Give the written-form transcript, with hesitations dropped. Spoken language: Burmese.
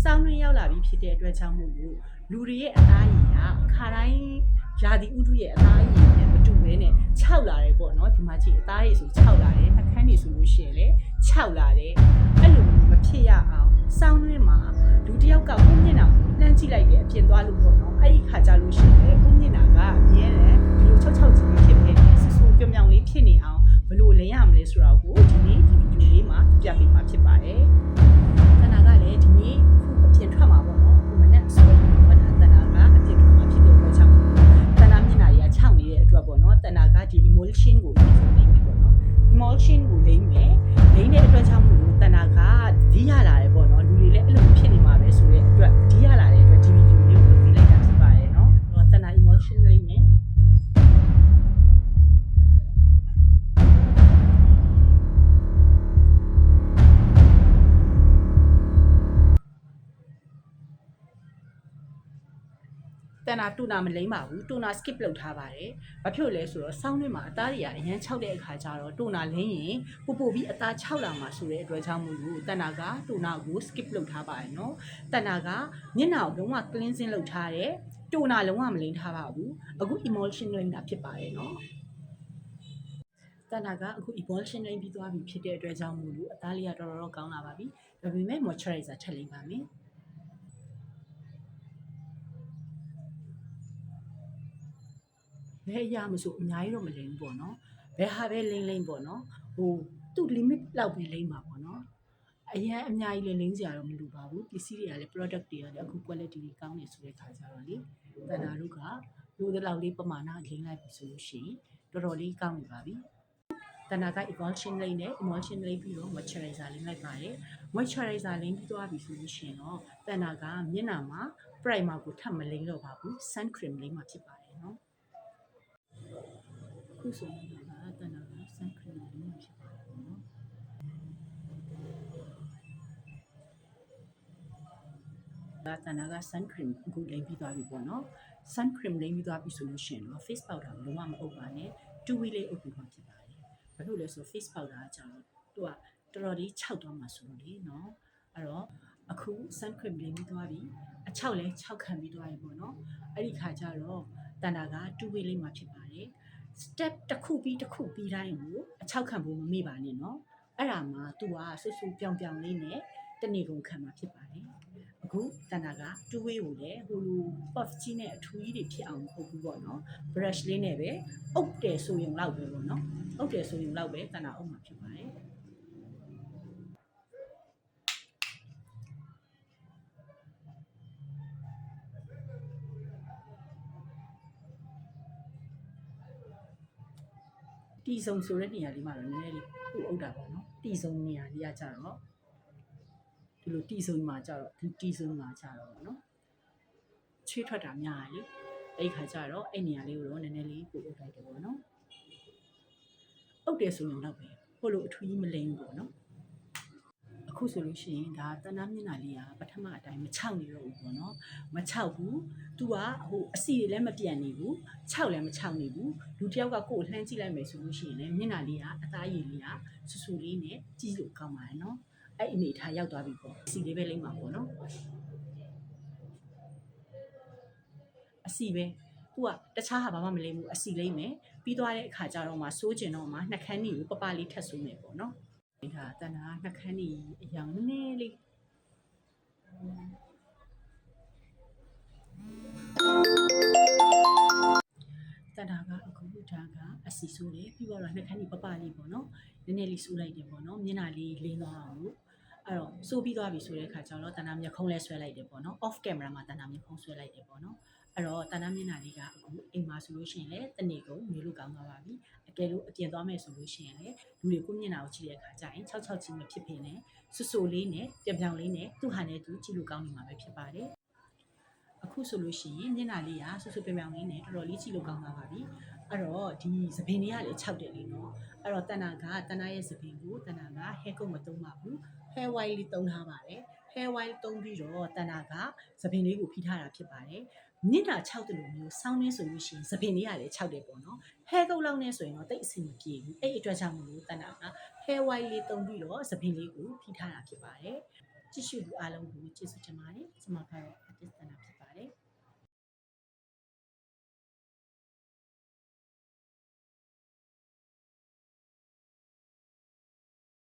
စောင်းတွင်းရောက်လာပြီးဖြစ်တဲ့အတွက်ကြောင့်မို့လို့လူတွေရဲ့အသားရည်ကခါတိုင်းရာသီဥတုရဲ့အသားရည်နဲ့မတူဘဲနဲ့ခြောက်လာတယ်ပေါ့နော်ဒီမှာကြည့်အသားရည်ဆိုခြောက်လာတယ်နှာခမ်းတွေဆိုလို့ရှိရင်လည်းခြောက်လာတယ်အဲ့လိုမဖြစ်ရအောင်စောင်းတွင်းမှာလူတစ်ယောက်ကကိုမျက်နှာလှမ်းကြည့်လိုက်တဲ့အပြင်သွားလို့ပေါ့နော်အဲ့ဒီခါကြလို့ရှိရင်ကိုမျက်နှာကအမြဲတမ်းဒီလို၆ကြီးဖြစ်ဖြစ်နေဆူဆူပြောင်ပြောင်လေးဖြစ်နေအောင်ဘယ်လိုလင်းရမလဲဆိုတာကိုဒီနေ့ဒီဗီဒီယိုလေးမှာပြပေးမှာဖြစ်ပါတယ်တဏ္ဍာကလည်းဒီနေ့ခုအပြင်ထွက်မှာပေါ့နော်ခုမနေ့ဆိုရင်ဘာသာတဏ္ဍာကအပြင်ထွက်မှာဖြစ်တဲ့အတွက်ကြောင့်တဏ္ဍာမျက်နှာတွေကခြောက်နေတဲ့အတွက်ပေါ့နော်တဏ္ဍာကဒီ emulsion ကိုလိမ့်မယ်ပေါ့နော် emulsion ကိုလိမ့်မယ်လိမ့်တဲ့အတွက်ကြောင့်မို့လို့တဏ္ဍာကဒီရလာတယ်ပေါ့နော်လူတွေလည်းအဲ့လိုဖြစ်နေမှာပဲဆိုတဲ့အတွက်ဒီရလာတဲ့အတွက်ဒီဗီဒီယိုလေးကိုလုပ်ပေးလိုက်တာဖြစ်ပါတယ်နော်တဏ္ဍာ emulsion လိမ့်မယ်တဏ္ဍာတူနာမလိမ့်ပါဘူးတူနာ skip လုပ်ထားပါတယ်ဘာဖြစ်လို့လဲဆိုတော့စောင်းတွင်းမှာအသားတွေကအရန်ခြောက်တဲ့အခါကျတော့တူနာလိမ့်ရင်ပို့ပြီးအသားခြောက်လာမှာဆိုတဲ့အတွက်ကြောင့်မို့လို့တဏ္ဍာကတူနာကို skip လုပ်ထားပါတယ်နော်တဏ္ဍာကမျက်နှာကိုလုံးဝ cleansing လုပ်ထားတယ်တူနာလုံးဝမလိမ့်ထားပါဘူးအခု emulsion လိမ့်တာဖြစ်ပါတယ်နော်တဏ္ဍာကအခု emulsion လိမ့်ပြီးသွားပြီဖြစ်တဲ့အတွက်ကြောင့်မို့လို့အသားလေးကတော်တော်ကောင်းလာပါပြီဒါပေမဲ့ moisturizer ထပ်လိမ့်ပါမယ်ဘယ်အရာမဆိုအများကြီးတော့မလိမ့်ဘူးပေါ့နော်ဘယ်ဟာပဲလိမ့်ပေါ့နော်ဟိုသူ့ limit လောက်ပဲလိမ့်ပါပေါ့နော်အရင်အများကြီးလိမ့်စရာတော့မလိုပါဘူးပစ္စည်းတွေကလည်း product တွေကလည်းအခု quality တွေကောင်းနေဆိုတဲ့ခါကျတော့လေတဏ္ဍာတို့ကလိုတဲ့လောက်လေးပမာဏလိမ့်လိုက်ပြီဆိုလို့ရှိရင်တော်တော်လေးကောင်းနေပါပြီတဏ္ဍာက emulsion လိမ့်နဲ့ emulsion လိမ့်ပြီးတော့ moisturizer လိမ့်လိုက်ပါတယ် moisturizer လိမ့်ပြီးသွားပြီဆိုလို့ရှိရင်တော့တဏ္ဍာကမျက်နှာမှာ primer ကိုထပ်မလိမ့်တော့ပါဘူး sun cream လိမ့်မှာဖြစ်ပါတယ်နော်ခုဆိုရင်တဏ္ဍာက sun cream လိမ့်မှာဖြစ်ပါတယ်နော်တဏ္ဍာက sun cream အခုလိမ့်ပြီးသွားပြီပေါ့နော် sun cream လိမ့်ပြီးသွားပြီဆိုလို့ရှိရင်တော့ face powder ကိုလုံးဝမအုပ်ပါနဲ့2 week လေးအုပ်ပြီးမှဖြစ်ပါတယ်ဘာလို့လဲဆိုတော့ face powder ကကြောင့်သူကတော်တော်လေးခြောက်သွားမှာဆိုလို့လေနော်အဲ့တော့အခု sun cream လိမ့်ပြီးသွားပြီအခြောက်လဲခြောက်ခံပြီးသွားပြီပေါ့နော်အဲ့ဒီခါကျတော့တဏ္ဍာက2 week လေးမှဖြစ်ပါတယ် step တစ်ခုပြီးတစ်ခုပြီးတိုင်းကိုအခြောက်ခံဖို့မမေ့ပါနဲ့နော်အဲ့ဒါမှ तू ကဆူဆူပြောင်ပြောင်လေးနဲ့တနေ့ကုန်ခံမှာဖြစ်ပါတယ်အခုတဏ္ဍာက2 way ကိုလည်းဟိုလို puff ကြီးနဲ့အထူးကြီးတွေဖြစ်အောင်မဟုတ်ဘူးပေါ့နော် brush လေးနဲ့ပဲအုပ်တယ်ဆိုရင်လောက်ပဲပေါ့နော်အုပ်တယ်ဆိုရင်လောက်ပဲတဏ္ဍာအုပ်မှာဖြစ်ပါတယ်တီဆုံဆိုတဲ့နေရာလေးမှာတော့နည်းနည်းလေးပို့အုပ်တာပေါ့နော်တီဆုံနေရာလေးကကြတော့ဒီလိုတီဆုံမှာကြတော့ဒီတီဆုံမှာကြတော့ပေါ့နော်ချွေးထွက်တာများတယ်လေအဲ့ခါကျတော့အဲ့နေရာလေးကိုတော့နည်းနည်းလေးပို့အုပ်လိုက်တယ်ပေါ့နော်အုပ်တယ်ဆိုရင်တော့ပဲဟိုလိုအထူးကြီးမလိမ့်ဘူးပေါ့နော်အခုဆိုလို့ရှိရင်ဒါတဏ္ဍာမျက်နှာလေးကပထမအတိုင်းမခြောက်နေတော့ဘူးပေါ့နော်မခြောက်ဘူးသူကဟိုအစီတွေလည်းမပြတ်နေဘူးခြောက်လည်းမခြောက်နေဘူးလူတစ်ယောက်ကကိုယ်လှမ်းကြည့်လိုက်မယ်ဆိုလို့ရှိရင်လည်းမျက်နှာလေးကအသားရည်လေးကဆူဆူလေးနဲ့ကြည့်လို့ကောင်းပါတယ်နော်အဲ့အနေထားရောက်သွားပြီပေါ့အစီလေးပဲလိမ့်မှာပေါ့နော်အစီပဲသူကတခြားဟာဘာမှမလိမ့်ဘူးအစီလိမ့်မယ်ပြီးသွားတဲ့အခါကျတော့မှစိုးကျင်တော့မှနှာခမ်းကြီးကိုပပလေးထပ်စိုးမယ်ပေါ့နော်ဒါတဏ္ဍာနှာခမ်းကြီးအယောင်နည်းနည်းလေးတဏ္ဍာကအခုဒါကအစီဆိုးတယ်ပြီးတော့နှာခမ်းကြီးပပလေးပေါ့နော်နည်းနည်းလေးစိုးလိုက်တယ်ပေါ့နော်မျက်နှာလေးလင်းသွားအောင်လို့အဲ့တော့စိုးပြီးသွားပြီဆိုတဲ့အခါကျတော့တဏ္ဍာမျက်ခုံးလဲဆွဲလိုက်တယ်ပေါ့နော် off camera မှာတဏ္ဍာမျက်ခုံးဆွဲလိုက်တယ်ပေါ့နော်အဲ့တော့တဏ္ဍာမျက်နှာလေးကအခုအိမ်မှာဆိုလို့ရှိရင်လည်းတနေ့ကုန်နေလို့ကောင်းသွားပါပြီအကယ်လို့အပြင်သွားမယ်ဆိုလို့ရှိရင်လည်းလူတွေကိုမျက်နှာကိုကြည့်တဲ့အခါကျရင်6ချင်းမဖြစ်ဖြစ်နဲ့ဆူဆူလေးနဲ့ပြောင်လေးနဲ့သူ့ဟာနဲ့သူကြည့်လို့ကောင်းနေမှာပဲဖြစ်ပါတယ်အခုဆိုလို့ရှိရင်မျက်နှာလေးကဆူဆူပြောင်လေးနဲ့တော်တော်လေးကြည့်လို့ကောင်းသွားပါပြီအဲ့တော့ဒီသပင်တွေကလည်း6တယ်လေနော်အဲ့တော့တဏ္ဍာရဲ့သပင်ကိုတဏ္ဍာက hair coat မသုံးပါဘူး hair oil လေးသုံးထားပါတယ် hair oil သုံးပြီးတော့တဏ္ဍာကသပင်လေးကိုဖိထားတာဖြစ်ပါတယ်မျက်နှာ6တယ်လို့မျိုးစောင်းနေဆိုလို့ရှိရင်သပင်လေးကလည်း6တယ်ပေါ့နော် hair coat လောက်နဲ့ဆိုရင်တော့တိတ်အဆင်မပြေဘူးအဲ့အတွက်ကြောင့်မလို့တဏ္ဍာက hair oil လေးသုံးပြီးတော့သပင်လေးကိုဖိထားတာဖြစ်ပါတယ် ကြည့်ရှုသူအားလုံးကိုကျေးဇူးတင်ပါတယ်ကျွန်မကတော့ artist တနာဖြစ်